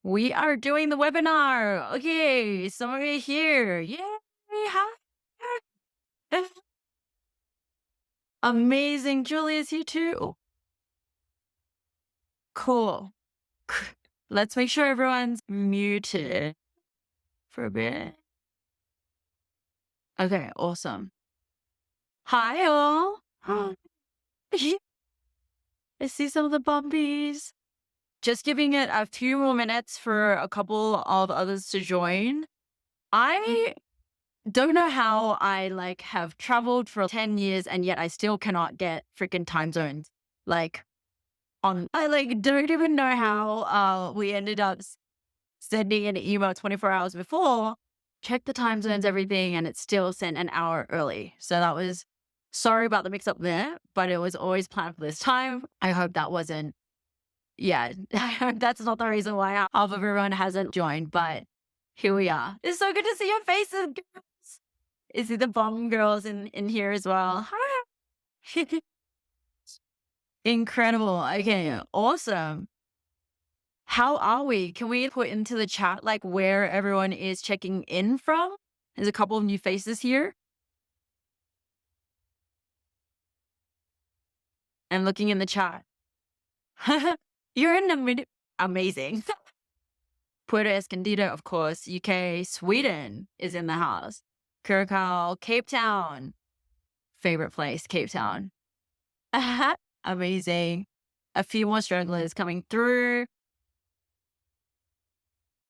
We are doing the webinar. Okay, some of you here. Yay! Hi. Amazing. Julia's here too. Cool. Let's make sure everyone's muted for a bit. Okay, awesome. Hi, all. Hi. I see some of the bumpies. Just giving it a few more minutes for a couple of others to join. I don't know how I have traveled for 10 years and yet I still cannot get freaking time zones. I don't even know how we ended up sending an email 24 hours before, check the time zones, everything, and it still sent an hour early. So that was, sorry about the mix up there, but it was always planned for this time. I hope that wasn't, I hope that's not the reason why half of everyone hasn't joined, but here we are. It's so good to see your faces, girls. Is it the bomb girls in here as well? Hi. Incredible. Okay, awesome. How are we? Can we put into the chat where everyone is checking in from? There's a couple of new faces here. I'm looking in the chat. You're in the middle. Amazing. Puerto Escondido, of course. UK, Sweden is in the house. Curacao, Cape Town. Favorite place, Cape Town. Amazing. A few more stragglers coming through.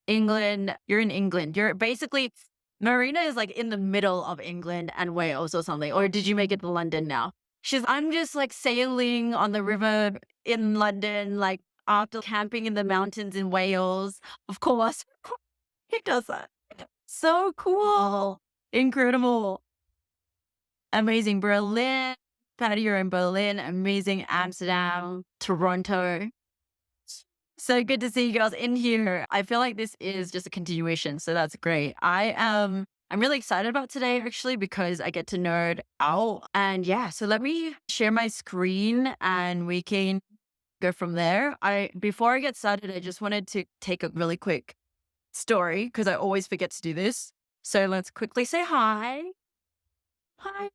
England. You're in England. You're basically, Marina is in the middle of England and Wales or something. Or did you make it to London now? I'm just sailing on the river in London, after camping in the mountains in Wales. Of course. He does that. So cool. Incredible. Amazing. Berlin. Patty, you're in Berlin. Amazing. Amsterdam. Toronto. So good to see you girls in here. I feel like this is just a continuation, so that's great. I'm really excited about today actually because I get to nerd out. And yeah, so let me share my screen and we can go from there. Before I get started, I just wanted to take a really quick story because I always forget to do this. So let's quickly say hi. Hi.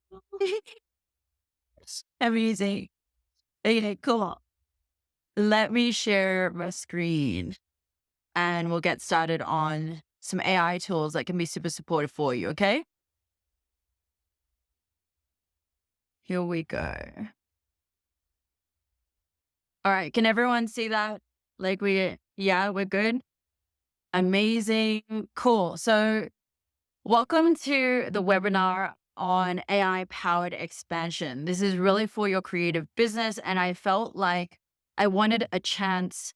Amazing. Okay, cool. Let me share my screen and we'll get started on some AI tools that can be super supportive for you, okay? Here we go. All right, can everyone see that? We're good? Amazing, cool. So welcome to the webinar on AI-powered expansion. This is really for your creative business and I felt like I wanted a chance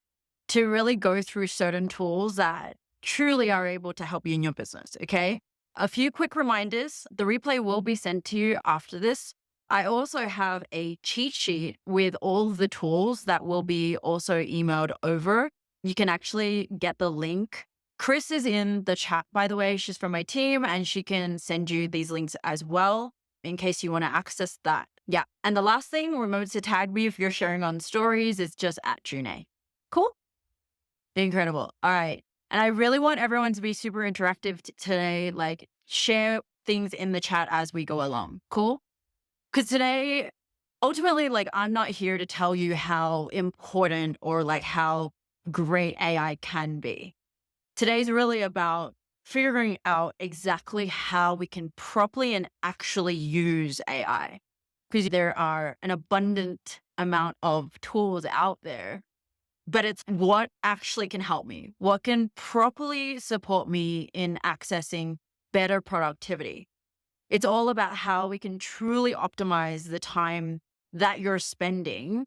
to really go through certain tools that truly are able to help you in your business, okay? A few quick reminders. The replay will be sent to you after this. I also have a cheat sheet with all of the tools that will be also emailed over. You can actually get the link. Chris is in the chat, by the way. She's from my team and she can send you these links as well in case you want to access that. Yeah. And the last thing, remember to tag me if you're sharing on stories. It's just at JuneAye. Cool. Incredible. All right. And I really want everyone to be super interactive today, share things in the chat as we go along. Cool? Because today, ultimately, I'm not here to tell you how important or how great AI can be. Today's really about figuring out exactly how we can properly and actually use AI. Because there are an abundant amount of tools out there, but it's what actually can help me, what can properly support me in accessing better productivity. It's all about how we can truly optimize the time that you're spending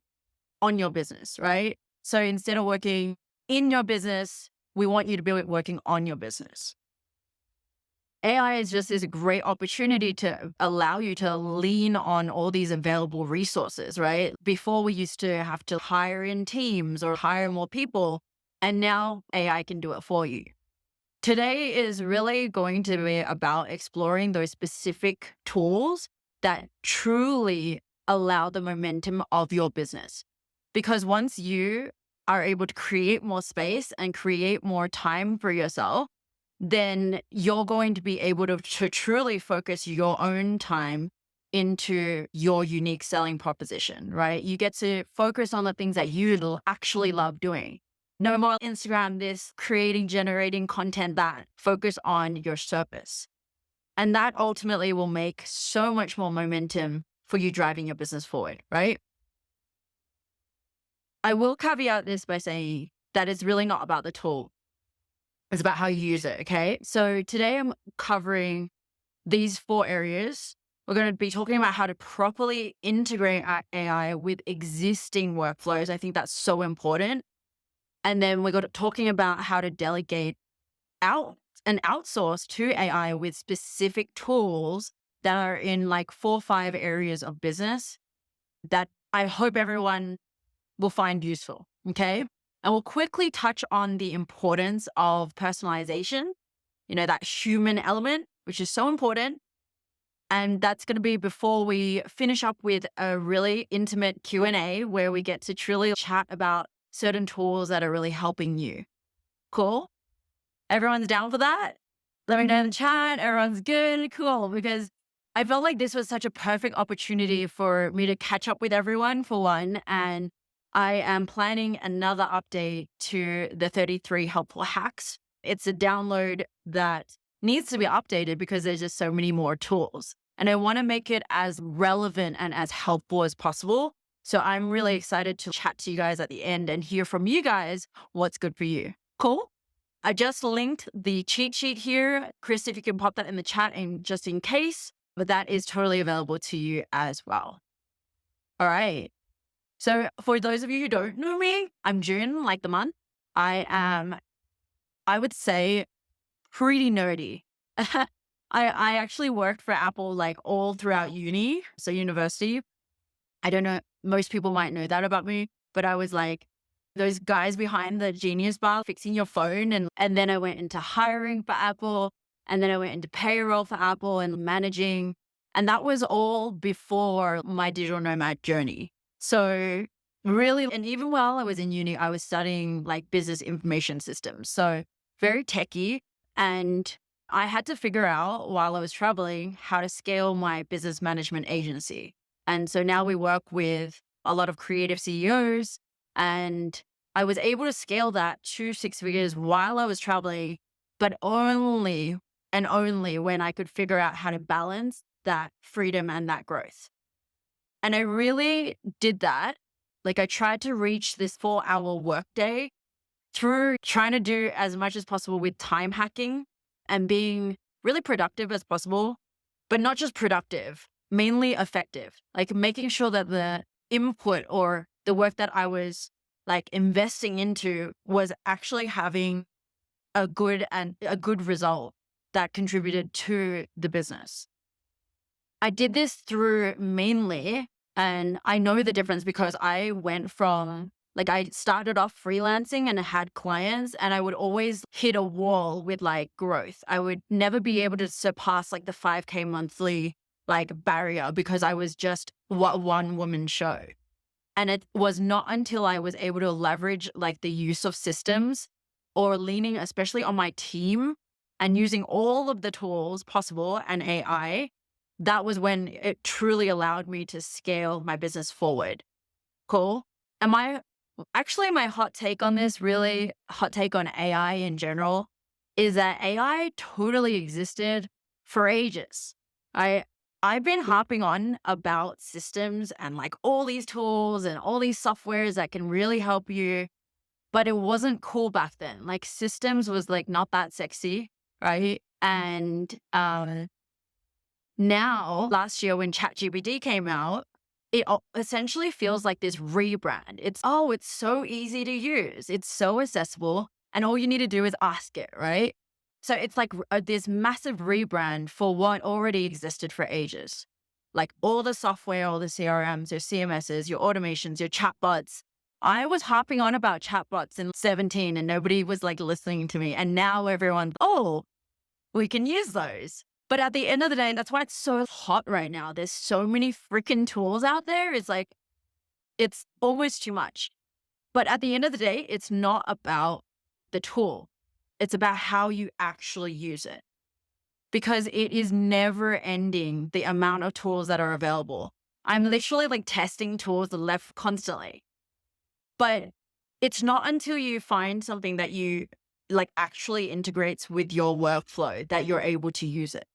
on your business, right? So instead of working in your business, we want you to be working on your business. AI is just this great opportunity to allow you to lean on all these available resources, right? Before we used to have to hire in teams or hire more people, and now AI can do it for you. Today is really going to be about exploring those specific tools that truly allow the momentum of your business. Because once you are able to create more space and create more time for yourself, then you're going to be able to truly focus your own time into your unique selling proposition, right? You get to focus on the things that you actually love doing. No more Instagram, this creating, generating content that. Focus on your service. And that ultimately will make so much more momentum for you driving your business forward, right? I will caveat this by saying that it's really not about the tool. It's about how you use it. Okay. So today I'm covering these 4 areas. We're going to be talking about how to properly integrate AI with existing workflows. I think that's so important. And then we're talking about how to delegate out and outsource to AI with specific tools that are in like 4 or 5 areas of business that I hope everyone will find useful. Okay. And we'll quickly touch on the importance of personalization, that human element, which is so important. And that's going to be before we finish up with a really intimate Q&A where we get to truly chat about certain tools that are really helping you. Cool? Everyone's down for that? Let me know in the chat. Everyone's good. Cool. Because I felt like this was such a perfect opportunity for me to catch up with everyone for one. And I am planning another update to the 33 helpful hacks. It's a download that needs to be updated because there's just so many more tools. And I want to make it as relevant and as helpful as possible. So I'm really excited to chat to you guys at the end and hear from you guys what's good for you. Cool? I just linked the cheat sheet here. Chris, if you can pop that in the chat and just in case, but that is totally available to you as well. All right. So for those of you who don't know me, I'm June, like the month. I am, I would say, pretty nerdy. I actually worked for Apple like all throughout uni, so university. I don't know, most people might know that about me, but I was like those guys behind the Genius bar fixing your phone. And then I went into hiring for Apple, and then I went into payroll for Apple and managing. And that was all before my digital nomad journey. So really, and even while I was in uni, I was studying like business information systems. So very techie. And I had to figure out while I was traveling how to scale my business management agency. And so now we work with a lot of creative CEOs, and I was able to scale that to 6 figures while I was traveling, but only and only when I could figure out how to balance that freedom and that growth. And I really did that. Like I tried to reach this 4-hour workday through trying to do as much as possible with time hacking and being really productive as possible, but not just productive, mainly effective, like making sure that the input or the work that I was like investing into was actually having a good result that contributed to the business. I did this through mainly, and I know the difference because I went from like I started off freelancing and I had clients, and I would always hit a wall with like growth. I would never be able to surpass like the 5K monthly like barrier because I was just what one woman show. And it was not until I was able to leverage like the use of systems or leaning especially on my team and using all of the tools possible and AI, that was when it truly allowed me to scale my business forward. Cool. And my hot take on this, really hot take on AI in general, is that AI totally existed for ages. I've been harping on about systems and like all these tools and all these softwares that can really help you, but it wasn't cool back then. Like systems was like not that sexy, right? And now last year when ChatGPT came out, it essentially feels like this rebrand. It's so easy to use. It's so accessible. And all you need to do is ask it, right? So it's like this massive rebrand for what already existed for ages. Like all the software, all the CRMs, your CMSs, your automations, your chatbots. I was harping on about chatbots in 17 and nobody was like listening to me. And now everyone's, we can use those. But at the end of the day, that's why it's so hot right now. There's so many freaking tools out there. It's like, it's almost too much. But at the end of the day, it's not about the tool. It's about how you actually use it, because it is never ending the amount of tools that are available. I'm literally like testing tools left constantly, but it's not until you find something that you like actually integrates with your workflow that you're able to use it.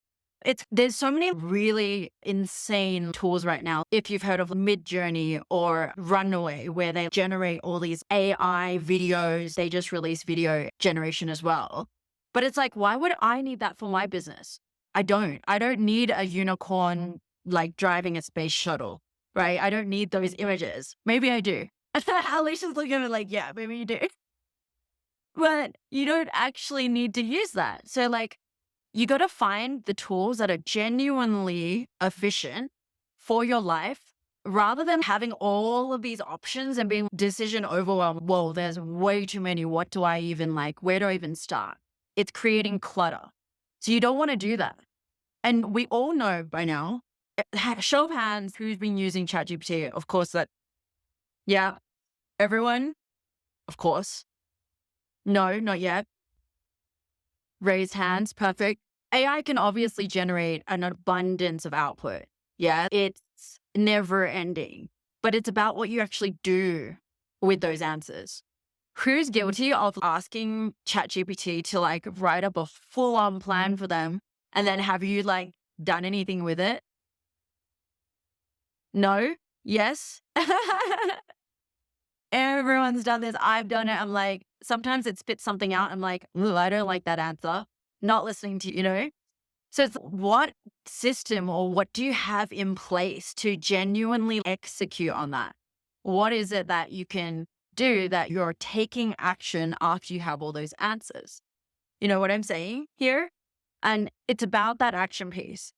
There's so many really insane tools right now. If you've heard of Mid-Journey or Runway, where they generate all these AI videos, they just release video generation as well. But it's like, why would I need that for my business? I don't need a unicorn like driving a space shuttle, right? I don't need those images. Maybe I do. Alicia's looking at me like, yeah, maybe you do. But you don't actually need to use that. So like, you got to find the tools that are genuinely efficient for your life rather than having all of these options and being decision overwhelmed. Whoa, there's way too many. What do I even like? Where do I even start? It's creating clutter. So you don't want to do that. And we all know by now, show of hands, who's been using ChatGPT? Of course, yeah, everyone, of course. No, not yet. Raise hands. Perfect. AI can obviously generate an abundance of output. Yeah, it's never ending, but it's about what you actually do with those answers. Who's guilty of asking ChatGPT to like write up a full on plan for them and then have you like done anything with it? No? Yes? Everyone's done this. I've done it. I'm like, sometimes it spits something out. I'm like, ooh, I don't like that answer. Not listening to, So it's what system or what do you have in place to genuinely execute on that? What is it that you can do that you're taking action after you have all those answers? You know what I'm saying here? And it's about that action piece.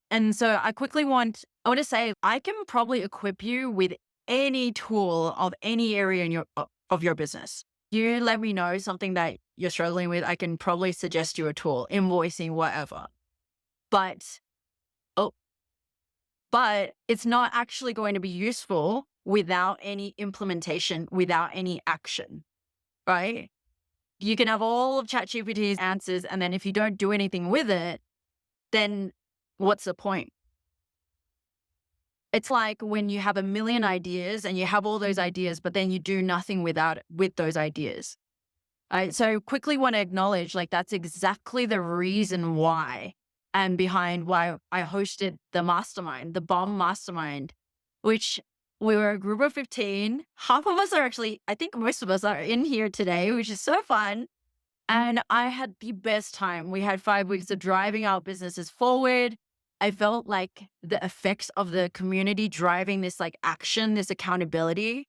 And so I want to say, I can probably equip you with any tool of any area in of your business. You let me know something that you're struggling with. I can probably suggest you a tool, invoicing, whatever. But it's not actually going to be useful without any implementation, without any action, right? You can have all of ChatGPT's answers, and then if you don't do anything with it, then what's the point? It's like when you have a million ideas and you have all those ideas, but then you do nothing with those ideas. So quickly want to acknowledge, like, that's exactly the reason why and behind why I hosted the mastermind, the bomb mastermind, which we were a group of 15. Half of us are actually, I think most of us are in here today, which is so fun. And I had the best time. We had 5 weeks of driving our businesses forward. I felt like the effects of the community driving this like action, this accountability.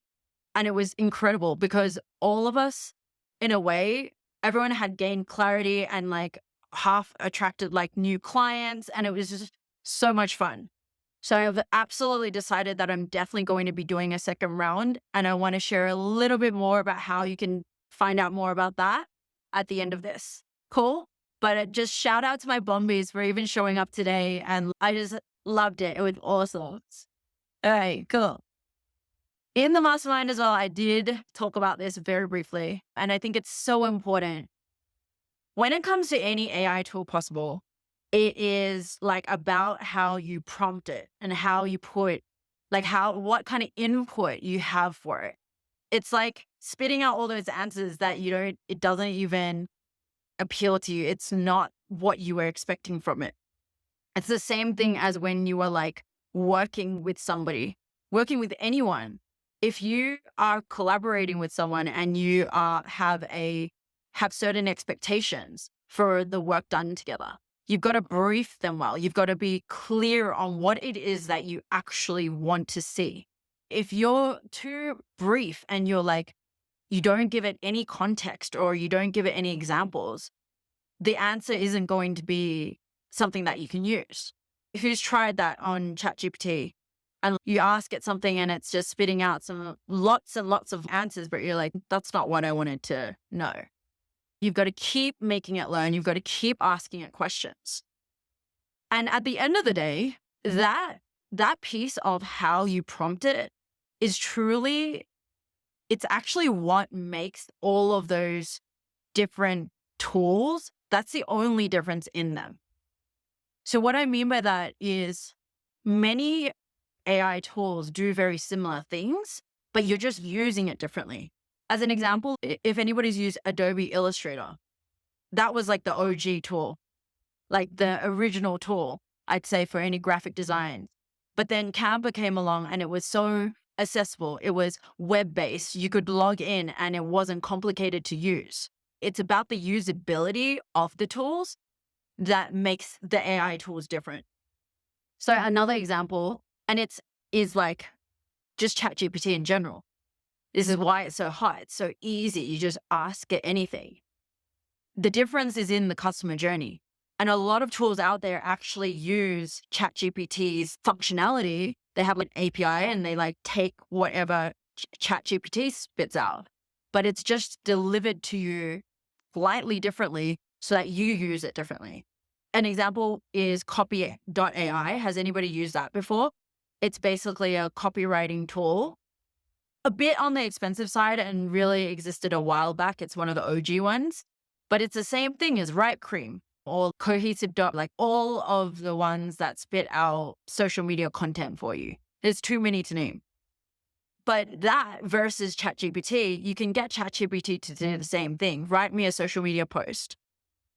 And it was incredible because all of us, in a way, everyone had gained clarity and like half attracted like new clients. And it was just so much fun. So I've absolutely decided that I'm definitely going to be doing a second round. And I want to share a little bit more about how you can find out more about that at the end of this. Cool? But just shout out to my Bombies for even showing up today. And I just loved it. It was awesome. All right, cool. In the mastermind as well, I did talk about this very briefly. And I think it's so important. When it comes to any AI tool possible, it is like about how you prompt it and how you put, like what kind of input you have for it. It's like spitting out all those answers that it doesn't even appeal to you. It's not what you were expecting from it. It's the same thing as when you are like working with somebody, working with anyone. If you are collaborating with someone and you have certain expectations for the work done together, you've got to brief them well. You've got to be clear on what it is that you actually want to see. If you're too brief and you're like, you don't give it any context or you don't give it any examples, the answer isn't going to be something that you can use. Who's tried that on ChatGPT? And you ask it something and it's just spitting out lots and lots of answers, but you're like, that's not what I wanted to know. You've got to keep making it learn. You've got to keep asking it questions. And at the end of the day, that piece of how you prompt it is truly It's actually what makes all of those different tools. That's the only difference in them. So what I mean by that is many AI tools do very similar things, but you're just using it differently. As an example, if anybody's used Adobe Illustrator, that was like the OG tool, like the original tool, I'd say, for any graphic design. But then Canva came along and it was so accessible. It was web-based. You could log in and it wasn't complicated to use. It's about the usability of the tools that makes the AI tools different. So another example, and is like just ChatGPT in general. This is why it's so hot. It's so easy. You just ask it anything. The difference is in the customer journey. And a lot of tools out there actually use ChatGPT's functionality. They have an API and they like take whatever ChatGPT spits out, but it's just delivered to you slightly differently so that you use it differently. An example is copy.ai. Has anybody used that before? It's basically a copywriting tool, a bit on the expensive side and really existed a while back. It's one of the OG ones, but it's the same thing as Ripe Cream or Cohesive. Like all of the ones that spit out social media content for you. There's too many to name. But that versus ChatGPT, you can get ChatGPT to do the same thing. Write me a social media post.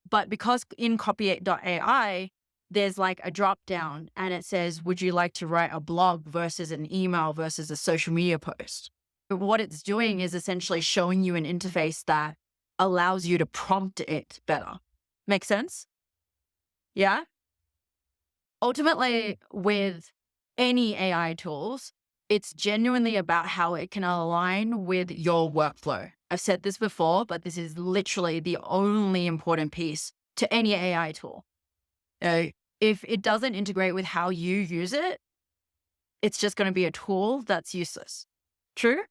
But because in copy.ai, there's like a drop down and it says, would you like to write a blog versus an email versus a social media post? What it's doing is essentially showing you an interface that allows you to prompt it better. Make sense? Yeah. Ultimately, with any AI tools, it's genuinely about how it can align with your workflow. I've said this before, but this is literally the only important piece to any AI tool. If it doesn't integrate with how you use it, it's just going to be a tool that's useless. True?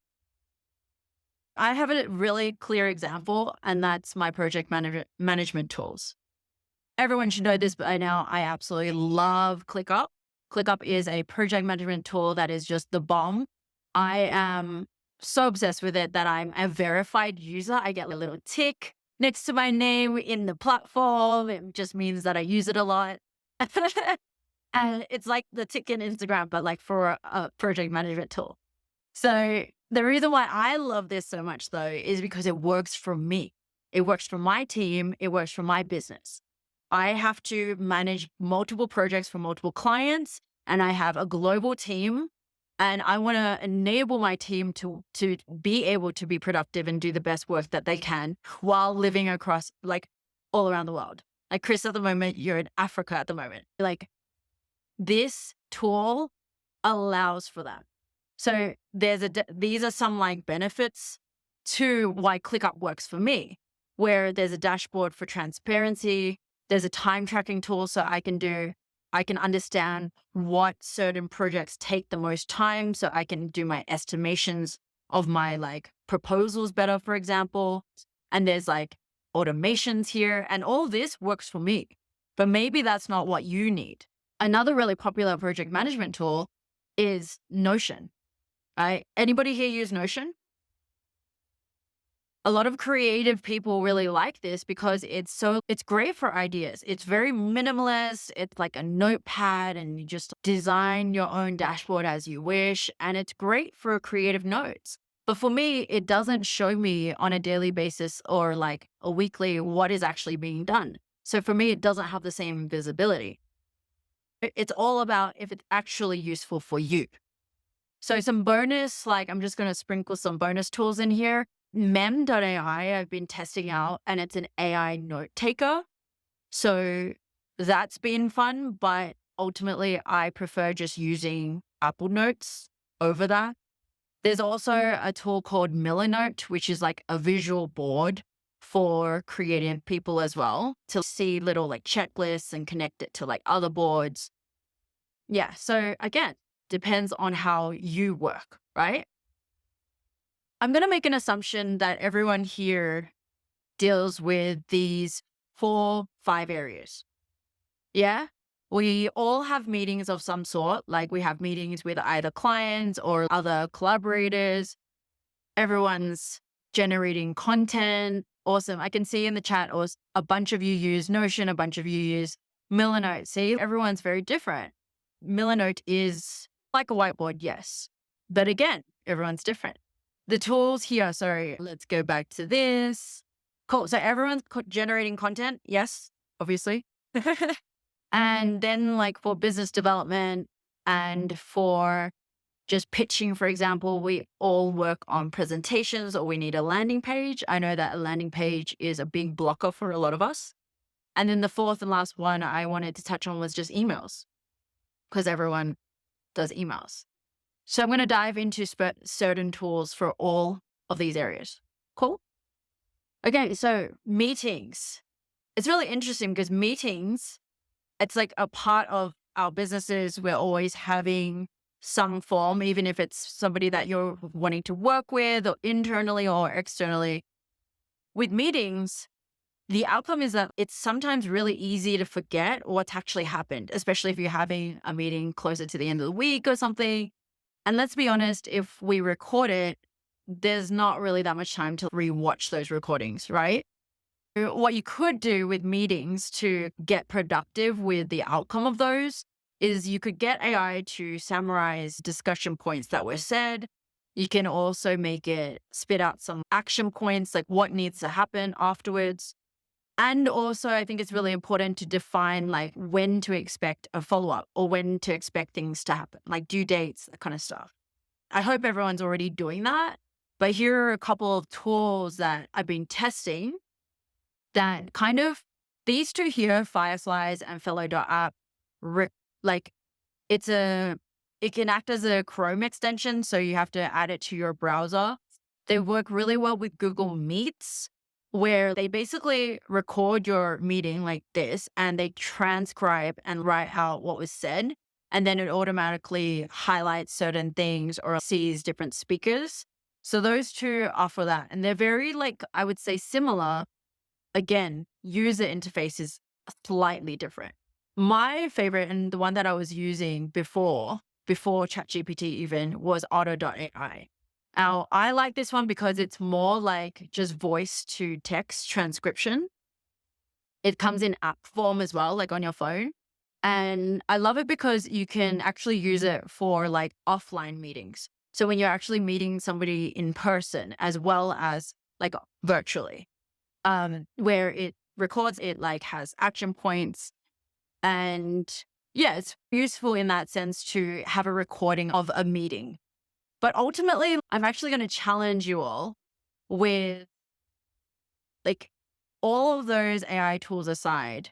I have a really clear example, and that's my project management tools. Everyone should know this by now. I absolutely love ClickUp. ClickUp is a project management tool that is just the bomb. I am so obsessed with it that I'm a verified user. I get a little tick next to my name in the platform. It just means that I use it a lot. And it's like the tick in Instagram, but like for a project management tool. So the reason why I love this so much though, is because it works for me. It works for my team. It works for my business. I have to manage multiple projects for multiple clients, and I have a global team, and I want to enable my team to be able to be productive and do the best work that they can while living across like all around the world. Like Chris, at the moment, you're in Africa at the moment. Like this tool allows for that. So these are some like benefits to why ClickUp works for me, where there's a dashboard for transparency. There's a time tracking tool so I can understand what certain projects take the most time. So I can do my estimations of my like proposals better, for example. And there's like automations here, and all this works for me, but maybe that's not what you need. Another really popular project management tool is Notion. Right? Anybody here use Notion? A lot of creative people really like this because it's great for ideas. It's very minimalist. It's like a notepad and you just design your own dashboard as you wish. And it's great for creative notes. But for me, it doesn't show me on a daily basis or like a weekly what is actually being done. So for me, it doesn't have the same visibility. It's all about if it's actually useful for you. So some bonus, like I'm just going to sprinkle some bonus tools in here. Mem.ai I've been testing out, and it's an AI note taker. So that's been fun, but ultimately I prefer just using Apple Notes over that. There's also a tool called Millernote, which is like a visual board for creative people as well, to see little like checklists and connect it to like other boards. Yeah. So again, depends on how you work, right? I'm going to make an assumption that everyone here deals with these 4-5 areas. Yeah. We all have meetings of some sort, like we have meetings with either clients or other collaborators. Everyone's generating content. Awesome. I can see in the chat, or a bunch of you use Notion, a bunch of you use Millernote. See, everyone's very different. Millernote is like a whiteboard, yes. But again, everyone's different. The tools here, sorry, let's go back to this. Cool. So everyone's generating content. Yes, obviously. And then like for business development and for just pitching, for example, we all work on presentations or we need a landing page. I know that a landing page is a big blocker for a lot of us. And then the fourth and last one I wanted to touch on was just emails, because everyone does emails. So I'm going to dive into certain tools for all of these areas. Cool. Okay. So meetings. It's really interesting because meetings, it's like a part of our businesses. We're always having some form, even if it's somebody that you're wanting to work with or internally or externally. With meetings, the outcome is that it's sometimes really easy to forget what's actually happened, especially if you're having a meeting closer to the end of the week or something. And let's be honest, if we record it, there's not really that much time to rewatch those recordings, right? What you could do with meetings to get productive with the outcome of those is you could get AI to summarize discussion points that were said. You can also make it spit out some action points, like what needs to happen afterwards. And also, I think it's really important to define like when to expect a follow-up or when to expect things to happen, like due dates, that kind of stuff. I hope everyone's already doing that. But here are a couple of tools that I've been testing that kind of, these two here, Fireflies and Fellow.app, like it can act as a Chrome extension. So you have to add it to your browser. They work really well with Google Meets, where they basically record your meeting like this and they transcribe and write out what was said. And then it automatically highlights certain things or sees different speakers. So those two are for that. And they're very, like, I would say similar. Again, user interface is slightly different. My favorite, and the one that I was using before ChatGPT even, was Auto.ai. Now, I like this one because it's more like just voice to text transcription. It comes in app form as well, like on your phone. And I love it because you can actually use it for like offline meetings. So when you're actually meeting somebody in person as well as like virtually, where it records, it like has action points. And yeah, it's useful in that sense to have a recording of a meeting. But ultimately, I'm actually going to challenge you all with, like, all of those AI tools aside,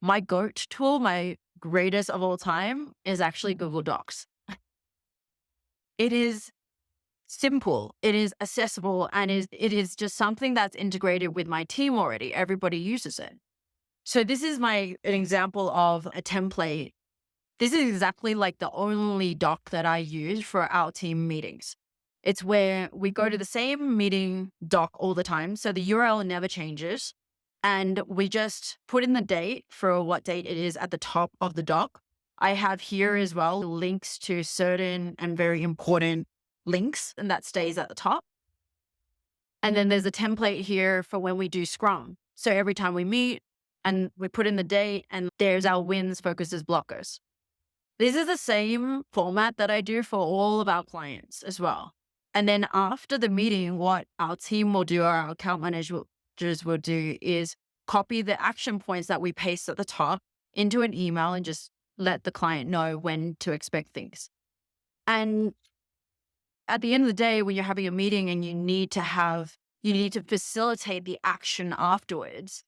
my GOAT tool, my greatest of all time, is actually Google Docs. It is simple, it is accessible, and it is just something that's integrated with my team already. Everybody uses it. So this is an example of a template. This is exactly like the only doc that I use for our team meetings. It's where we go to the same meeting doc all the time. So the URL never changes. And we just put in the date for what date it is at the top of the doc. I have here as well links to certain and very important links, and that stays at the top. And then there's a template here for when we do Scrum. So every time we meet and we put in the date, and there's our wins, focuses, blockers. This is the same format that I do for all of our clients as well. And then after the meeting, what our team will do, or our account managers will do, is copy the action points that we paste at the top into an email and just let the client know when to expect things. And at the end of the day, when you're having a meeting and you need to facilitate the action afterwards,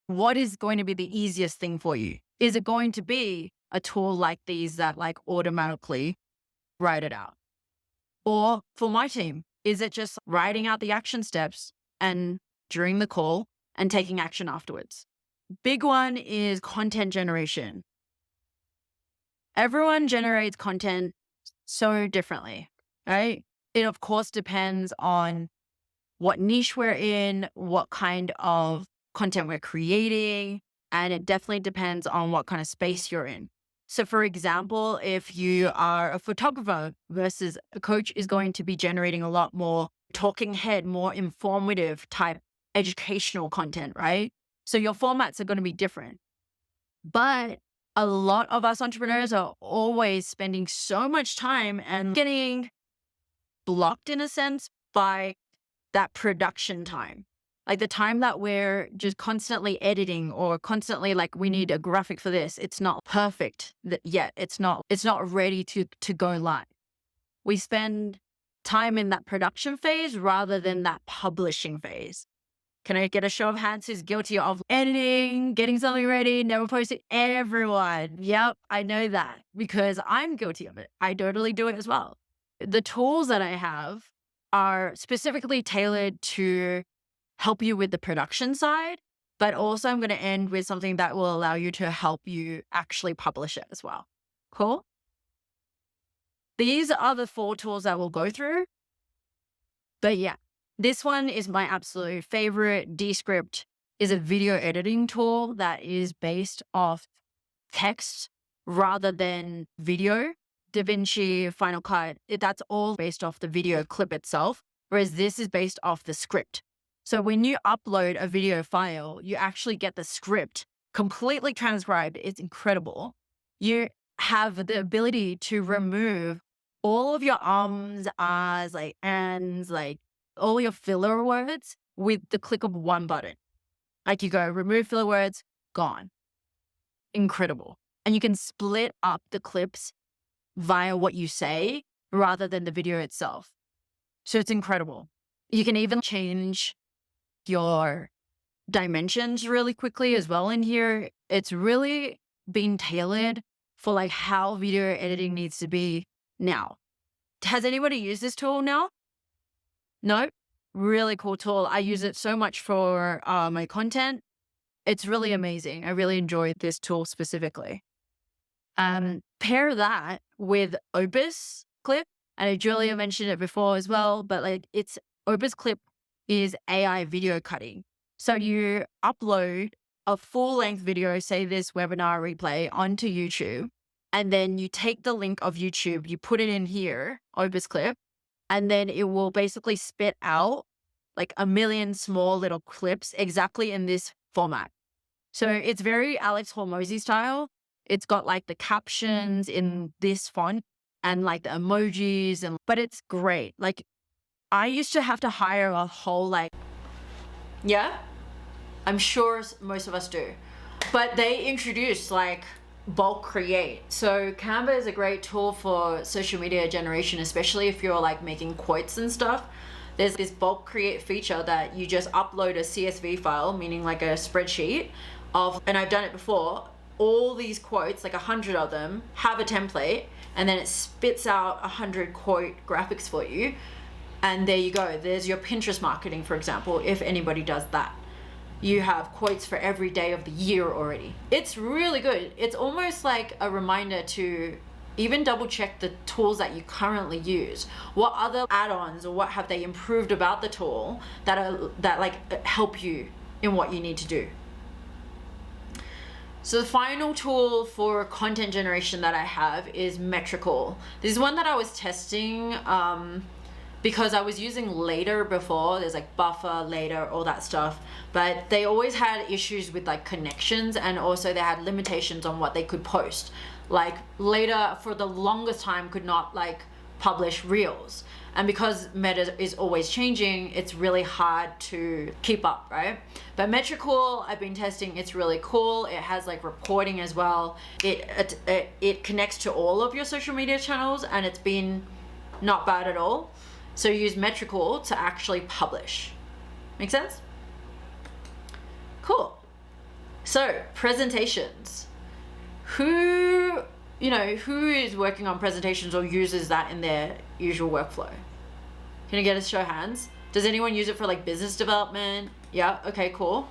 what is going to be the easiest thing for you? Is it going to be a tool like these that like automatically write it out? Or for my team, is it just writing out the action steps and during the call and taking action afterwards? Big one is content generation. Everyone generates content so differently, right? It of course depends on what niche we're in, what kind of content we're creating, and it definitely depends on what kind of space you're in. So for example, if you are a photographer versus a coach is going to be generating a lot more talking head, more informative type educational content, right? So your formats are going to be different. But a lot of us entrepreneurs are always spending so much time and getting blocked in a sense by that production time. Like the time that we're just constantly editing or constantly like, we need a graphic for this. It's not perfect yet. It's not ready to go live. We spend time in that production phase rather than that publishing phase. Can I get a show of hands who's guilty of editing, getting something ready, never posting? Everyone. Yep, I know that because I'm guilty of it. I totally do it as well. The tools that I have are specifically tailored to help you with the production side, but also I'm going to end with something that will allow you to help you actually publish it as well. Cool? These are the 4 tools that we'll go through. But yeah, this one is my absolute favorite. Descript is a video editing tool that is based off text rather than video. DaVinci, Final Cut, that's all based off the video clip itself, whereas this is based off the script. So when you upload a video file, you actually get the script completely transcribed. It's incredible. You have the ability to remove all of your ums, ahs, like ands, like all your filler words with the click of one button. Like you go, remove filler words, gone. Incredible. And you can split up the clips via what you say rather than the video itself. So it's incredible. You can even change your dimensions really quickly as well in here. It's really been tailored for like how video editing needs to be now. Has anybody used this tool now? No? Really cool tool. I use it so much for my content. It's really amazing. I really enjoyed this tool specifically. Pair that with Opus Clip. And Julia mentioned it before as well, but like it's Opus Clip is AI video cutting. So you upload a full length video, say this webinar replay onto YouTube, and then you take the link of YouTube, you put it in here, Opus Clip, and then it will basically spit out like a million small little clips exactly in this format. So it's very Alex Hormozy style. It's got like the captions in this font and like the emojis, but it's great. Like I used to have to hire a whole yeah, I'm sure most of us do, but they introduced like bulk create. So Canva is a great tool for social media generation, especially if you're like making quotes and stuff. There's this bulk create feature that you just upload a CSV file, meaning like a spreadsheet of, and I've done it before, all these quotes, like 100 of them, have a template, and then it spits out 100 quote graphics for you. And there you go. There's your Pinterest marketing, for example, if anybody does that. You have quotes for every day of the year already. It's really good. It's almost like a reminder to even double check the tools that you currently use. What other add-ons or what have they improved about the tool that like help you in what you need to do. So the final tool for content generation that I have is Metrical. This is one that I was testing because I was using Later before. There's like Buffer, Later, all that stuff. But they always had issues with like connections, and also they had limitations on what they could post. Like Later for the longest time could not like publish reels. And because Meta is always changing, it's really hard to keep up, right? But Metrical, I've been testing, it's really cool. It has like reporting as well. It connects to all of your social media channels, and it's been not bad at all. So use Metrical to actually publish. Make sense? Cool. So presentations. Who is working on presentations or uses that in their usual workflow? Can I get a show of hands? Does anyone use it for like business development? Yeah, okay, cool.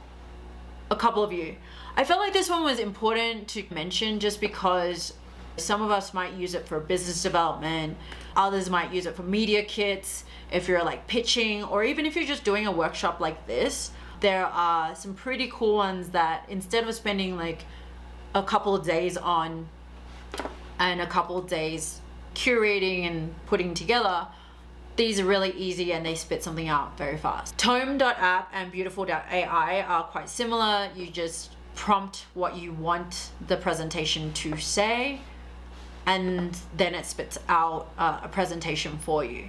A couple of you. I felt like this one was important to mention just because some of us might use it for business development. Others might use it for media kits. If you're like pitching, or even if you're just doing a workshop like this, there are some pretty cool ones that instead of spending like a couple of days on and a couple of days curating and putting together, These are really easy and they spit something out very fast. Tome.app and beautiful.ai are quite similar. You just prompt what you want the presentation to say, and then it spits out a presentation for you.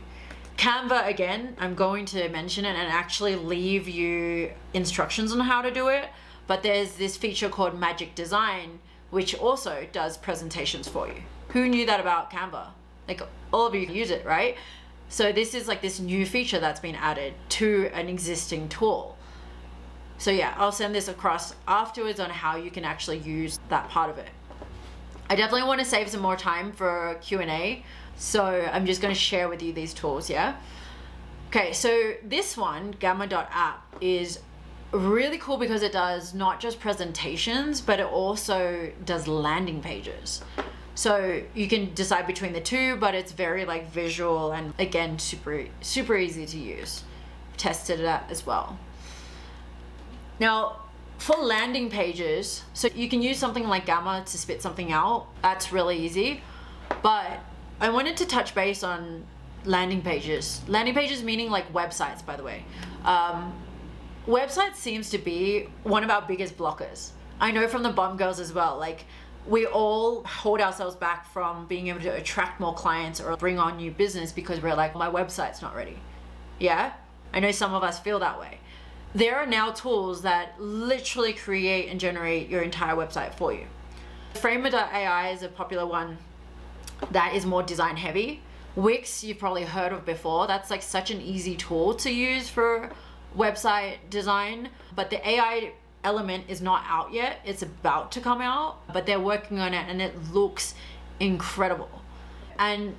Canva, again, I'm going to mention it and actually leave you instructions on how to do it, but there's this feature called Magic Design, which also does presentations for you. Who knew that about Canva? Like, all of you use it, right? So this is like this new feature that's been added to an existing tool. So yeah, I'll send this across afterwards on how you can actually use that part of it. I definitely want to save some more time for Q&A, so I'm just going to share with you these tools, yeah? Okay, so this one, gamma.app, is really cool because it does not just presentations, but it also does landing pages. So you can decide between the two, but it's very like visual and again, super easy to use. Tested it out as well. Now, for landing pages, so you can use something like Gamma to spit something out. That's really easy. But I wanted to touch base on landing pages. Landing pages meaning like websites, by the way. Websites seems to be one of our biggest blockers. I know from the Bomb Girls as well, like we all hold ourselves back from being able to attract more clients or bring on new business because we're like, my website's not ready. Yeah, I know some of us feel that way. There are now tools that literally create and generate your entire website for you. Framer.ai is a popular one that is more design heavy. Wix, you've probably heard of before. That's like such an easy tool to use for website design, but the AI element is not out yet. It's about to come out, but they're working on it and it looks incredible. And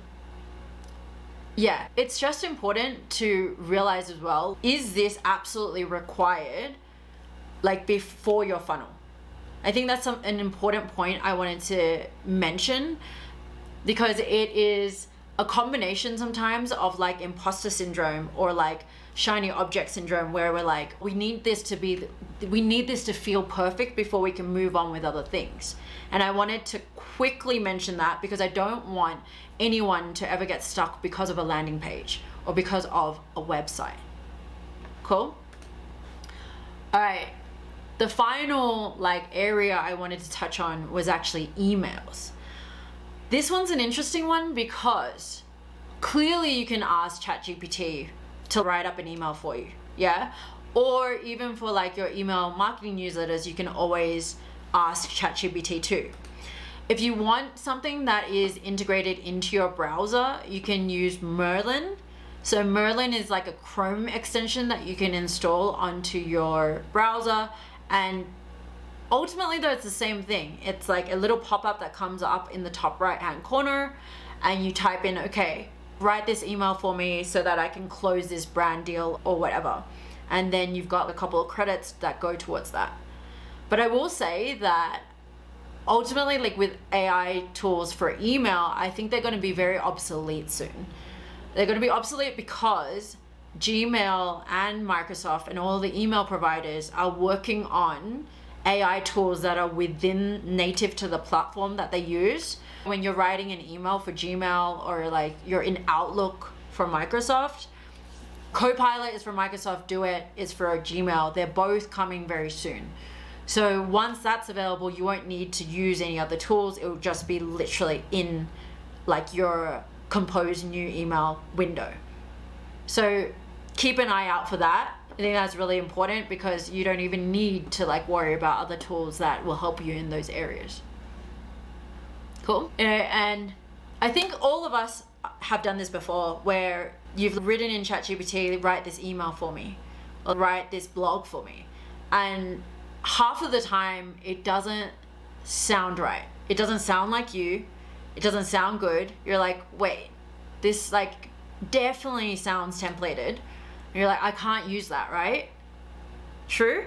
yeah, it's just important to realize as well, is this absolutely required like before your funnel? I think that's an important point I wanted to mention, because it is a combination sometimes of like imposter syndrome or like shiny object syndrome, where we're like, we need this to feel perfect before we can move on with other things. And I wanted to quickly mention that because I don't want anyone to ever get stuck because of a landing page or because of a website. Cool? All right. The final like area I wanted to touch on was actually emails. This one's an interesting one because clearly you can ask ChatGPT to write up an email for you, yeah? Or even for like your email marketing newsletters, you can always ask ChatGPT too. If you want something that is integrated into your browser, you can use Merlin. So Merlin is like a Chrome extension that you can install onto your browser, and ultimately though it's the same thing. It's like a little pop-up that comes up in the top right hand corner and you type in, okay, write this email for me so that I can close this brand deal or whatever. And then you've got a couple of credits that go towards that. But I will say that ultimately, like with AI tools for email, I think they're going to be very obsolete soon. They're going to be obsolete because Gmail and Microsoft and all the email providers are working on AI tools that are within native to the platform that they use. When you're writing an email for Gmail or like you're in Outlook for Microsoft, Copilot is for Microsoft, Do It is for Gmail. They're both coming very soon. So once that's available, you won't need to use any other tools. It will just be literally in like your composed new email window. So keep an eye out for that. I think that's really important because you don't even need to like worry about other tools that will help you in those areas. Cool. And I think all of us have done this before, where you've written in ChatGPT, write this email for me or write this blog for me. And half of the time it doesn't sound right. It doesn't sound like you. It doesn't sound good. You're like, wait, this like definitely sounds templated. And you're like, I can't use that, right? True.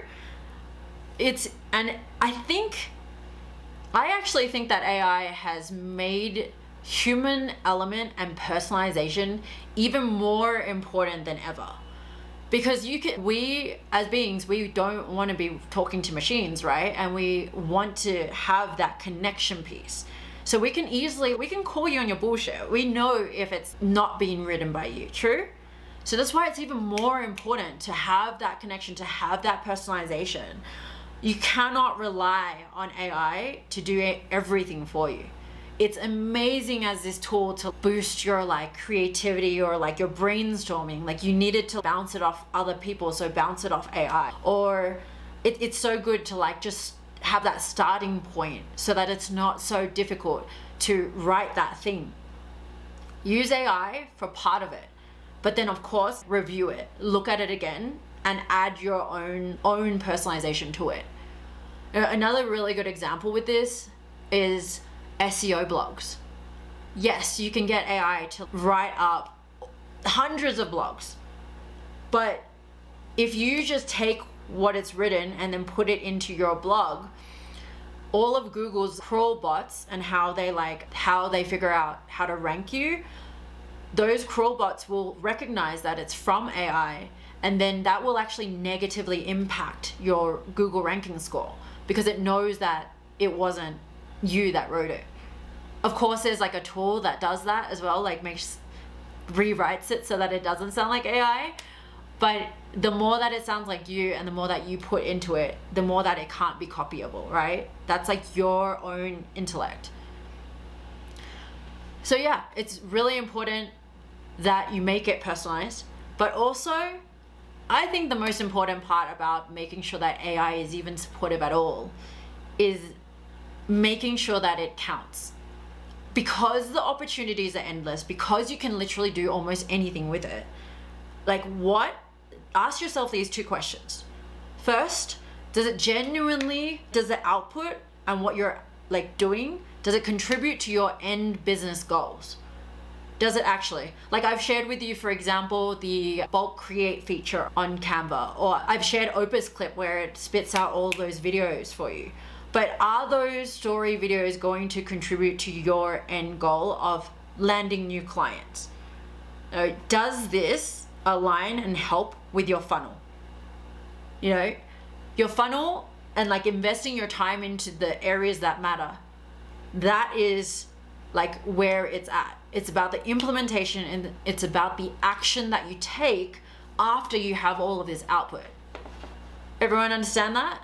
And I actually think that AI has made human element and personalization even more important than ever. Because we as beings, we don't want to be talking to machines, right? And we want to have that connection piece. So we can call you on your bullshit. We know if it's not being written by you, true? So that's why it's even more important to have that connection, to have that personalization. You cannot rely on AI to do everything for you. It's amazing as this tool to boost your like creativity or like your brainstorming. Like you needed to bounce it off other people, so bounce it off AI. Or it's so good to like just have that starting point so that it's not so difficult to write that thing. Use AI for part of it, but then of course review it, look at it again, and add your own personalization to it. Another really good example with this is SEO blogs. Yes, you can get AI to write up hundreds of blogs, but if you just take what it's written and then put it into your blog, all of Google's crawl bots and how they figure out how to rank you, those crawl bots will recognize that it's from AI, and then that will actually negatively impact your Google ranking score because it knows that it wasn't you that wrote it. Of course, there's like a tool that does that as well, like rewrites it so that it doesn't sound like AI. But the more that it sounds like you and the more that you put into it, the more that it can't be copyable, right? That's like your own intellect. So yeah, it's really important that you make it personalized, but also I think the most important part about making sure that AI is even supportive at all is making sure that it counts. Because the opportunities are endless, because you can literally do almost anything with it. Like ask yourself these two questions. First, does the output and what you're like doing, does it contribute to your end business goals? Does it actually? Like I've shared with you, for example, the bulk create feature on Canva, or I've shared Opus Clip where it spits out all those videos for you. But are those story videos going to contribute to your end goal of landing new clients? Does this align and help with your funnel? You know, your funnel and like investing your time into the areas that matter. That is like where it's at. It's about the implementation and it's about the action that you take after you have all of this output. Everyone understand that?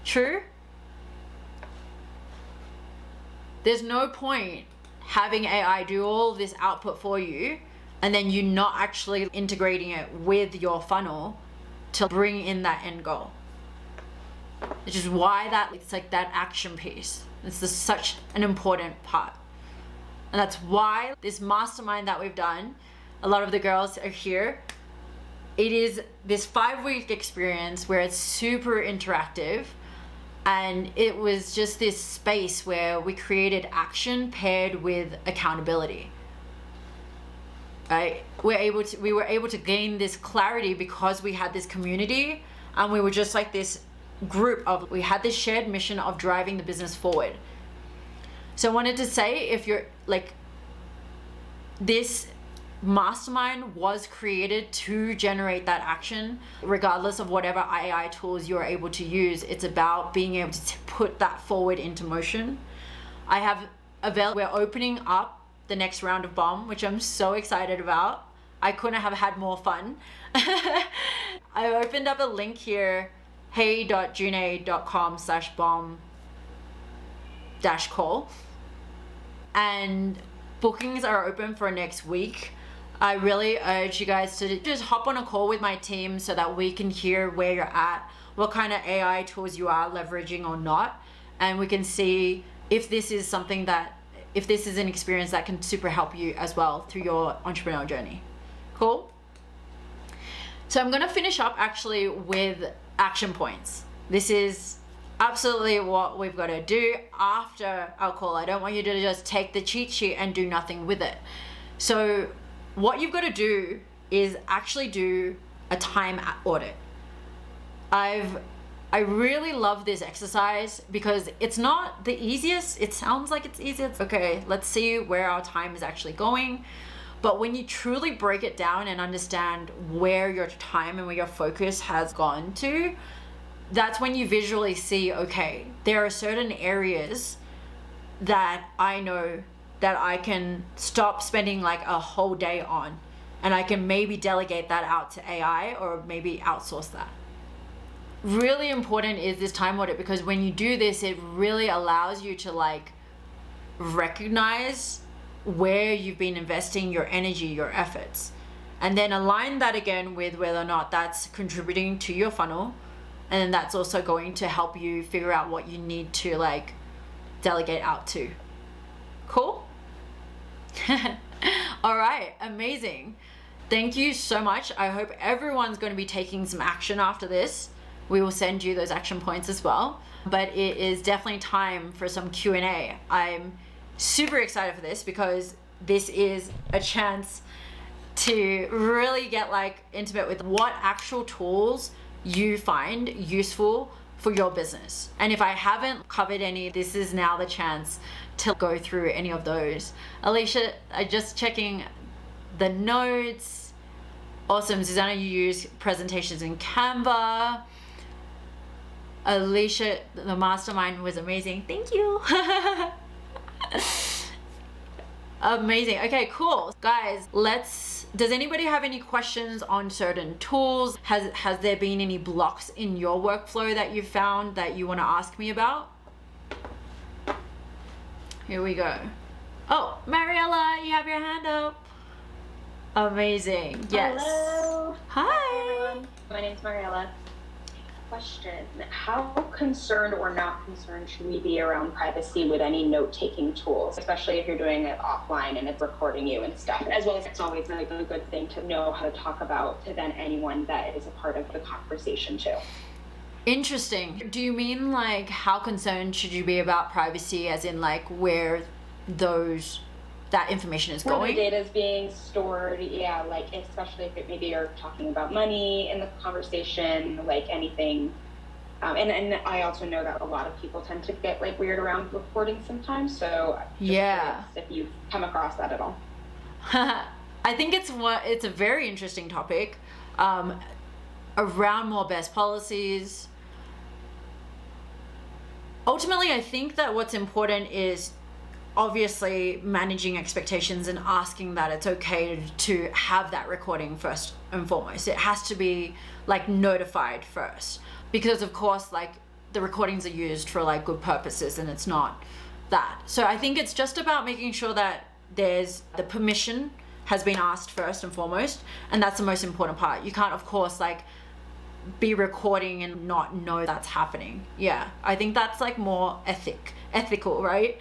True? There's no point having AI do all this output for you and then you not actually integrating it with your funnel to bring in that end goal. Which is why it's like that action piece. It's such an important part. And that's why this mastermind that we've done, a lot of the girls are here. It is this 5-week experience where it's super interactive. And it was just this space where we created action paired with accountability. Right? We were able to gain this clarity because we had this community and we were just like this group we had this shared mission of driving the business forward. So I wanted to say, if you're like, this mastermind was created to generate that action, regardless of whatever AI tools you're able to use. It's about being able to put that forward into motion. We're opening up the next round of BOM, which I'm so excited about. I couldn't have had more fun. I opened up a link here, hey.juneaye.com/BOM-call, and bookings are open for next week. I really urge you guys to just hop on a call with my team so that we can hear where you're at, what kind of AI tools you are leveraging or not, and we can see if this is an experience that can super help you as well through your entrepreneurial journey. Cool? So I'm gonna finish up actually with action points. This is absolutely what we've got to do after our call. I don't want you to just take the cheat sheet and do nothing with it. So what you've got to do is actually do a time audit. I really love this exercise because it's not the easiest. It sounds like it's easy. It's okay, let's see where our time is actually going. But when you truly break it down and understand where your time and where your focus has gone to, that's when you visually see, okay, there are certain areas that I know that I can stop spending like a whole day on, and I can maybe delegate that out to AI or maybe outsource that. Really important is this time audit, because when you do this, it really allows you to like recognize where you've been investing your energy, your efforts, and then align that again with whether or not that's contributing to your funnel. And then that's also going to help you figure out what you need to like delegate out to. Cool? All right, amazing. Thank you so much. I hope everyone's going to be taking some action after this. We will send you those action points as well. But it is definitely time for some Q&A. I'm super excited for this because this is a chance to really get like intimate with what actual tools you find useful for your business. And if I haven't covered any, this is now the chance to go through any of those. Alicia, I just checking the notes. Awesome. Susanna, you use presentations in Canva. Alicia, the mastermind was amazing. Thank you. Amazing. Okay, cool. Guys, does anybody have any questions on certain tools? Has there been any blocks in your workflow that you've found that you want to ask me about? Here we go. Oh, Mariella, you have your hand up. Amazing. Yes. Hello. Hi. Everyone. My name's Mariella. Question: how concerned or not concerned should we be around privacy with any note-taking tools, especially if you're doing it offline and it's recording you and stuff, as well as it's always like a good thing to know how to talk about to then anyone that is a part of the conversation too. Interesting. Do you mean like how concerned should you be about privacy, as in like where that information is Where going? the data is being stored, yeah, like especially if maybe you're talking about money in the conversation, like anything. And I also know that a lot of people tend to get like weird around recording sometimes. So yeah, if you've come across that at all. I think it's a very interesting topic around more best policies. Ultimately, I think that what's important is obviously managing expectations and asking that it's okay to have that recording first and foremost. It has to be like notified first, because of course like the recordings are used for like good purposes and it's not that. So I think it's just about making sure that there's the permission has been asked first and foremost, and that's the most important part. You can't of course like be recording and not know that's happening. Yeah, I think that's like more ethical, right?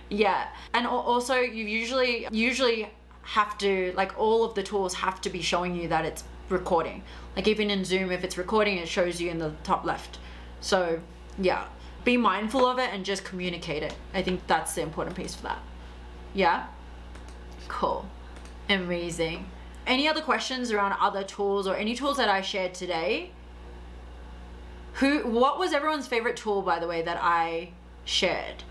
Yeah. And also you usually have to, like, all of the tools have to be showing you that it's recording. Like even in Zoom, if it's recording, it shows you in the top left. So yeah, be mindful of it and just communicate it. I think that's the important piece for that. Yeah, cool, amazing. Any other questions around other tools or any tools that I shared today? What was everyone's favorite tool, by the way, that I shared?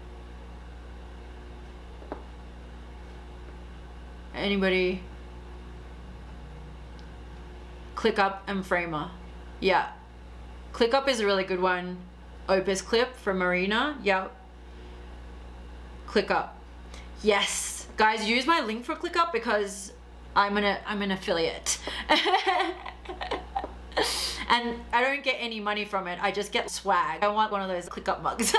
Anybody? ClickUp and Framer. Yeah. ClickUp is a really good one. Opus Clip from Marina. Yep. ClickUp. Yes. Guys, use my link for ClickUp because I'm an affiliate. And I don't get any money from it. I just get swag. I want one of those ClickUp mugs.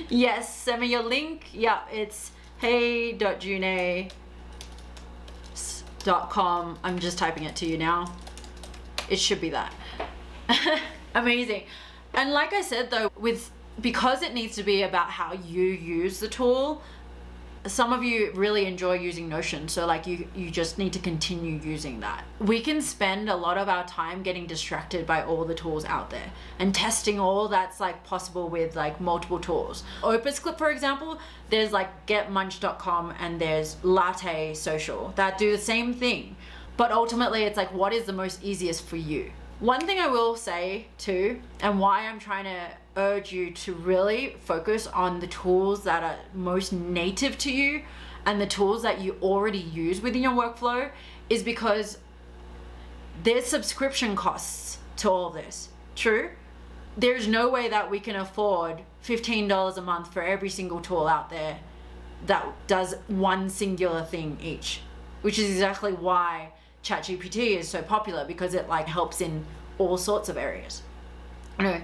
Yes, send me your link. Yeah, it's hey.JuneAye.com. I'm just typing it to you now. It should be that. Amazing. And like I said though, because it needs to be about how you use the tool, some of you really enjoy using Notion, so like you just need to continue using that. We can spend a lot of our time getting distracted by all the tools out there and testing all that's like possible with like multiple tools. Opus Clip, for example, there's like getmunch.com and there's Latte Social that do the same thing, but ultimately it's like, what is the most easiest for you? One thing I will say too, and why I'm trying to urge you to really focus on the tools that are most native to you and the tools that you already use within your workflow, is because there's subscription costs to all of this. True, there's no way that we can afford $15 a month for every single tool out there that does one singular thing each, which is exactly why ChatGPT is so popular, because it like helps in all sorts of areas. No,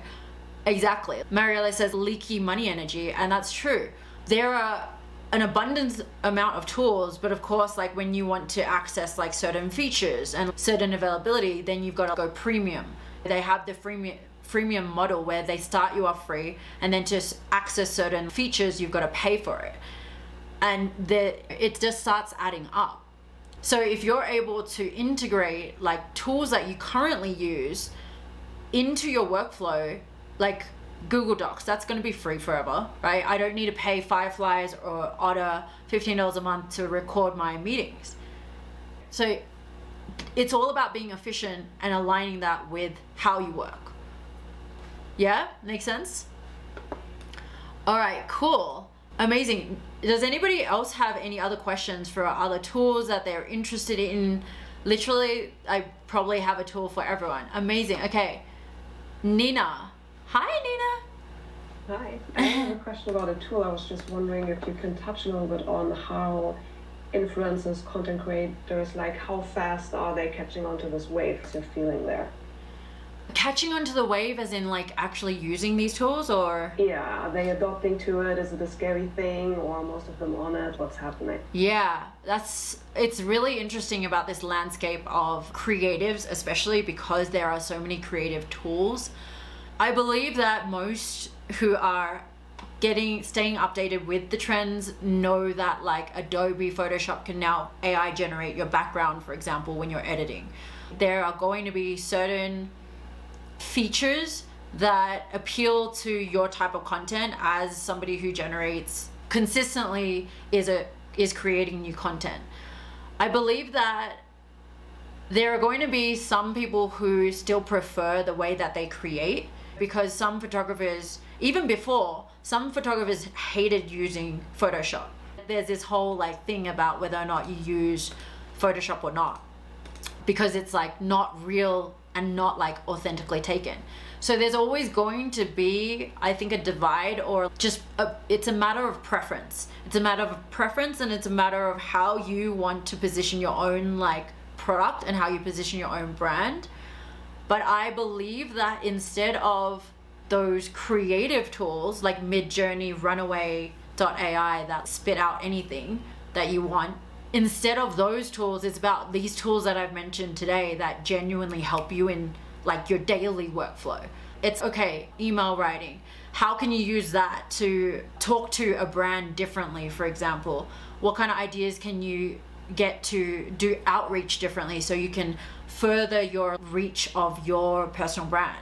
exactly. Mariella says leaky money energy, and that's true. There are an abundant amount of tools, but of course, like when you want to access like certain features and certain availability, then you've got to go premium. They have the freemium model where they start you off free, and then to access certain features, you've got to pay for it. And it just starts adding up. So if you're able to integrate like tools that you currently use into your workflow, like Google Docs, that's going to be free forever, right? I don't need to pay Fireflies or Otter $15 a month to record my meetings. So it's all about being efficient and aligning that with how you work. Yeah, makes sense? All right, cool. Amazing. Does anybody else have any other questions for other tools that they're interested in? Literally, I probably have a tool for everyone. Amazing. Okay. Nina. Hi, Nina. Hi. I have a question about a tool. I was just wondering if you can touch a little bit on how influencers, content creators, like how fast are they catching on to this wave you're feeling there? Catching onto the wave as in like actually using these tools, or? Yeah, are they adopting to it? Is it a scary thing, or most of them on it? What's happening? Yeah, it's really interesting about this landscape of creatives, especially because there are so many creative tools. I believe that most who are staying updated with the trends know that like Adobe Photoshop can now AI generate your background, for example, when you're editing. There are going to be certain features that appeal to your type of content as somebody who generates consistently is creating new content. I believe that there are going to be some people who still prefer the way that they create, because some photographers, even before, some photographers hated using Photoshop. There's this whole like thing about whether or not you use Photoshop or not, because it's like not real and not like authentically taken. So there's always going to be, I think, a divide, or just it's a matter of preference. It's a matter of preference, and it's a matter of how you want to position your own like product and how you position your own brand. But I believe that instead of those creative tools like Midjourney, Runaway.ai that spit out anything that you want, instead of those tools, it's about these tools that I've mentioned today that genuinely help you in like your daily workflow. It's okay, email writing. How can you use that to talk to a brand differently, for example? What kind of ideas can you get to do outreach differently so you can further your reach of your personal brand?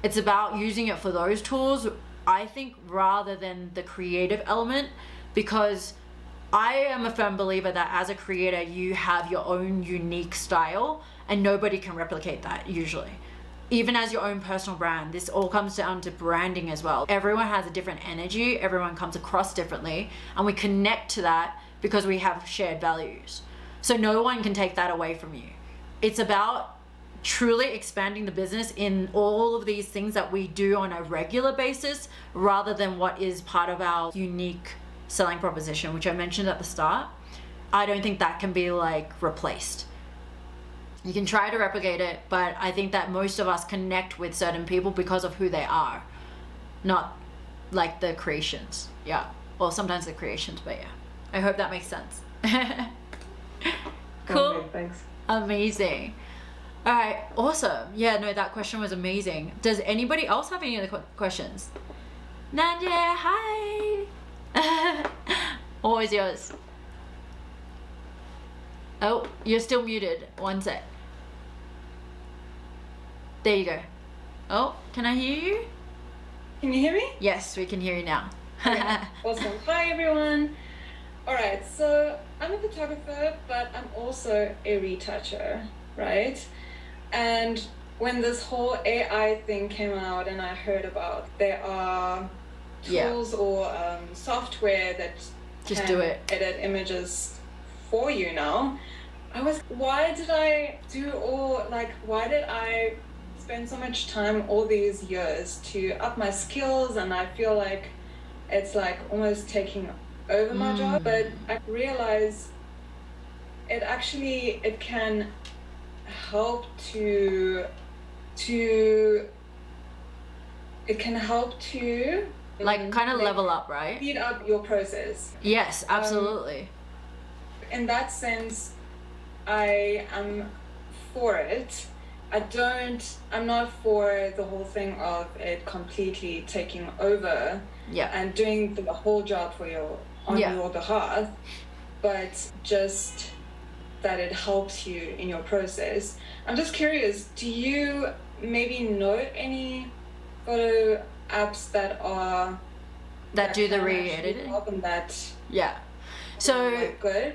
It's about using it for those tools, I think, rather than the creative element, because I am a firm believer that as a creator, you have your own unique style and nobody can replicate that usually. Even as your own personal brand, this all comes down to branding as well. Everyone has a different energy, everyone comes across differently, and we connect to that because we have shared values. So no one can take that away from you. It's about truly expanding the business in all of these things that we do on a regular basis, rather than what is part of our unique selling proposition, which I mentioned at the start. I don't think that can be like replaced. You can try to replicate it, but I think that most of us connect with certain people because of who they are, not like the creations. Yeah, well, sometimes the creations, but yeah, I hope that makes sense. Cool. Okay, thanks. Amazing. All right, awesome. Yeah, no, that question was amazing. Does anybody else have any other questions? Nanja, hi. What was yours? Oh, you're still muted. One sec. There you go. Oh, can I hear you? Can you hear me? Yes, we can hear you now. Okay, awesome. Hi, everyone. All right, so I'm a photographer, but I'm also a retoucher, right? And when this whole AI thing came out and I heard about there are tools or software that Just can do it. edit images for you now, I was, why did I spent so much time all these years to up my skills, and I feel like it's like almost taking over my job. But I realize it can help to Like kind of level up, right? speed up your process. Yes, absolutely. In that sense, I am for it. I'm not for the whole thing of it completely taking over Yeah. and doing the whole job on your behalf, but just that it helps you in your process. I'm just curious, do you maybe know any photo apps that do the can actually re-editing? help in that Yeah. So like, good?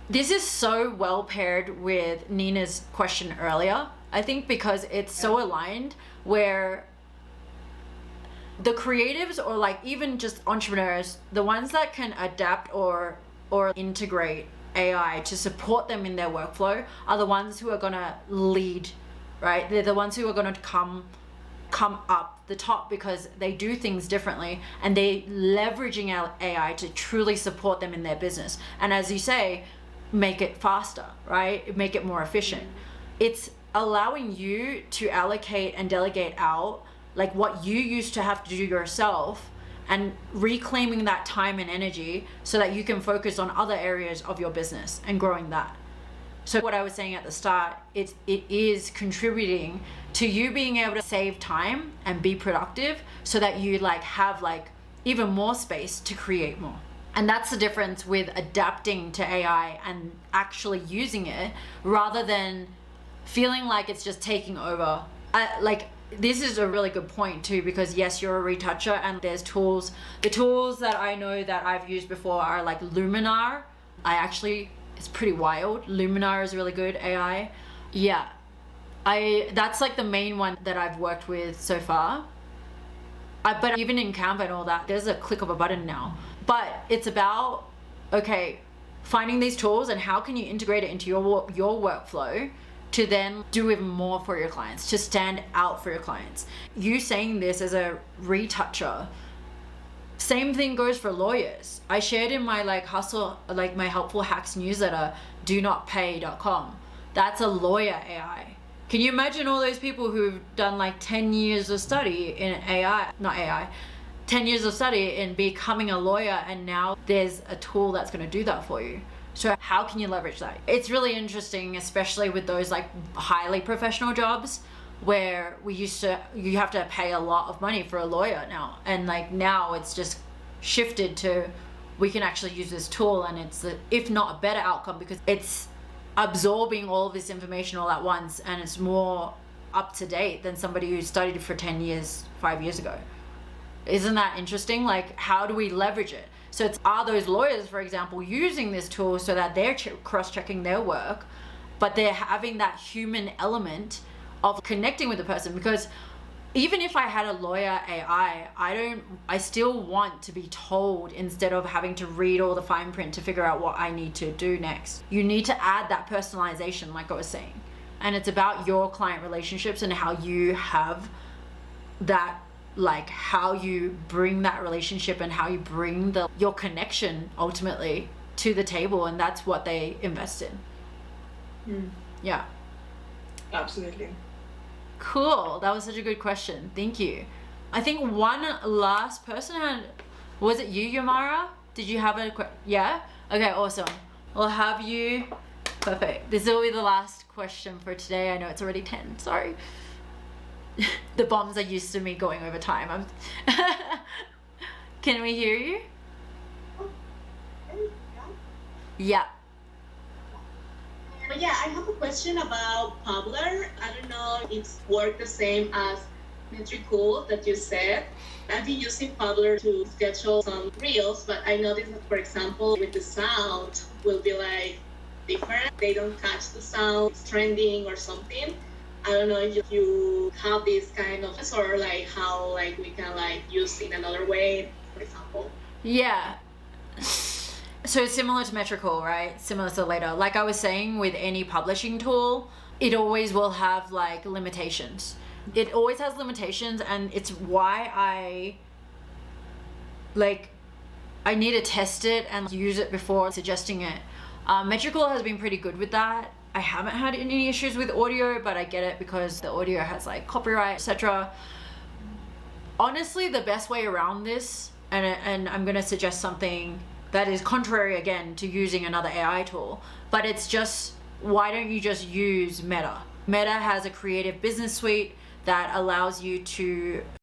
this is so well paired with Nina's question earlier. I think because it's so aligned, where the creatives or like even just entrepreneurs, the ones that can adapt or integrate AI to support them in their workflow are the ones who are gonna lead, right? They're the ones who are gonna come up the top because they do things differently and they leveraging our AI to truly support them in their business. And as you say, make it faster, right? Make it more efficient. It's allowing you to allocate and delegate out like what you used to have to do yourself and reclaiming that time and energy so that you can focus on other areas of your business and growing that. So what I was saying at the start, it is contributing to you being able to save time and be productive so that you like have like even more space to create more. And that's the difference with adapting to AI and actually using it rather than feeling like it's just taking over. This is a really good point too, because yes, you're a retoucher and there's tools. The tools that I know that I've used before are like Luminar. It's pretty wild. Luminar is really good AI. Yeah. That's like the main one that I've worked with so far. But even in Canva and all that, there's a click of a button now. But it's about, okay, finding these tools and how can you integrate it into your workflow to then do even more for your clients, to stand out for your clients. You saying this as a retoucher, same thing goes for lawyers. I shared in my my helpful hacks newsletter, donotpay.com. That's a lawyer AI. Can you imagine all those people who've done like 10 years of study in 10 years of study in becoming a lawyer, and now there's a tool that's going to do that for you. So how can you leverage that? It's really interesting, especially with those like highly professional jobs where you have to pay a lot of money for a lawyer now. And like now it's just shifted to, we can actually use this tool and it's if not a better outcome because it's absorbing all of this information all at once and it's more up to date than somebody who studied for 10 years, 5 years ago. Isn't that interesting? Like, how do we leverage it? So are those lawyers, for example, using this tool so that they're cross-checking their work, but they're having that human element of connecting with the person? Because even if I had a lawyer AI, I still want to be told instead of having to read all the fine print to figure out what I need to do next. You need to add that personalization, like I was saying. And it's about your client relationships and how you have that, like how you bring that relationship and how you bring your connection ultimately to the table, and that's what they invest in. Yeah, absolutely. Cool. That was such a good question. Thank you. I think one last person was it you, Yamara? Did you have a yeah? Okay, awesome. We'll have you. Perfect. This will be the last question for today. I know it's already 10. Sorry. The bombs are used to me going over time. Can we hear you? Yeah. Yeah, I have a question about Pabler. I don't know if it's work the same as Metricool that you said. I've been using Pabler to schedule some reels, but I noticed that, for example, with the sound will be like different. They don't catch the sound, it's trending or something. I don't know if you have this kind of, or like how like we can like use in another way, for example. Yeah. So similar to Metricool, right? Similar to Later. Like I was saying, with any publishing tool, it always will have like limitations. It always has limitations, and it's why I need to test it and use it before suggesting it. Metrical has been pretty good with that. I haven't had any issues with audio, but I get it because the audio has like copyright, etc. Honestly, the best way around this, and I'm gonna suggest something that is contrary again to using another AI tool, but it's just, why don't you just use Meta? Meta has a creative business suite that allows you to